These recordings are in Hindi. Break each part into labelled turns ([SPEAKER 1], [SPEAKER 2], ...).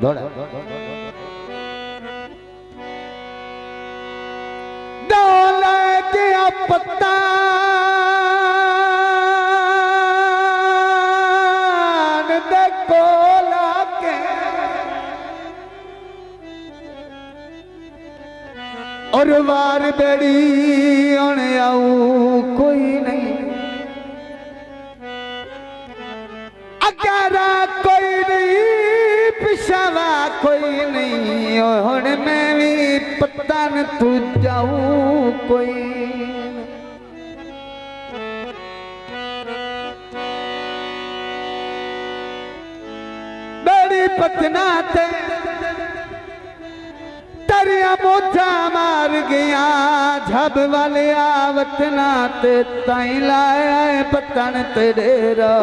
[SPEAKER 1] डोले के पत्ता और वार बेड़ी आने आऊ कोई नहीं, अकारा कोई नहीं, पिछावा कोई नहीं, और मैं भी पता न तू जाऊं कोई। बेड़ी पतना थे तरिया मोजा मार गया, झब वाले आवतना ते ताई लाया पतन तेरा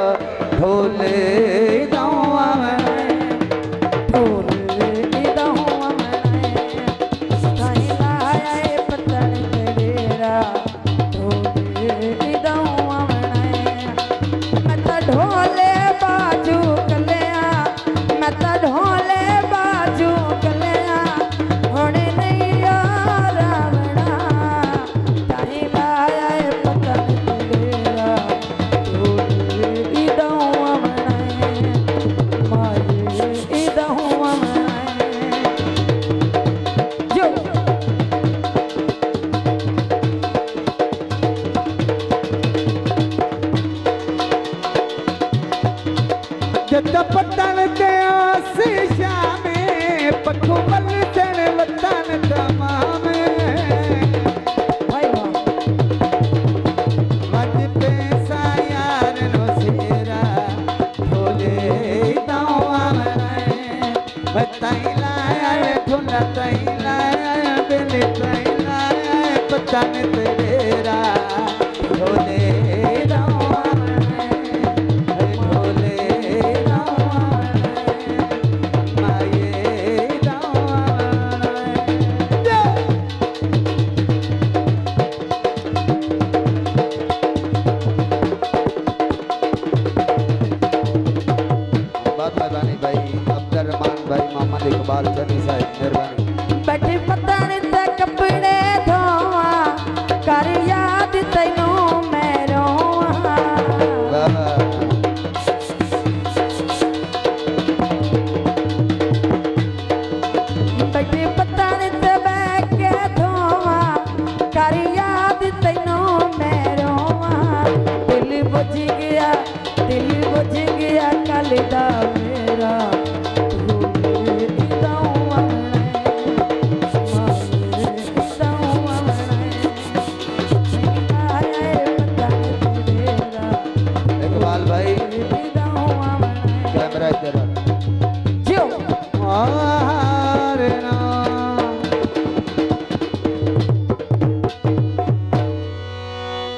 [SPEAKER 1] ढोले दाऊं आवे, ढोले दाऊं आवे, ताई लाया पतन तेरा ढोले दाऊं आवे। मैं तो ढोले बाजू कलिया, मैं तो ढोले बाजू कलिया, होने नहीं यार रावणा, ताई लाया पतन तेरा ढोले दाऊं आवे, माये दाऊं आवे। जो जद पतन ते आशीषा में पखु मल चढ़ वतन तमाम वज पैसा यार नो सेरा ढोले दाऊं आवे, बताई लाया ढोला ताई लाया दिल ताई लाया पतन तेरा ढोले दाऊं आवे, ढोले दाऊं आवे, माये दाऊं आवे। बहुत मेहरबानी भाई अब्दुल रहमान भाई, मोहम्मद इकबाल सनी साहब मेहरबानी।
[SPEAKER 2] बैठे पतन ते कपड़े धोवा, कर याद तैनू मैं रोवा। बैठे पतन ते बैठ के धोवा, कर याद तैनू मैं रोवा। दिल बुझी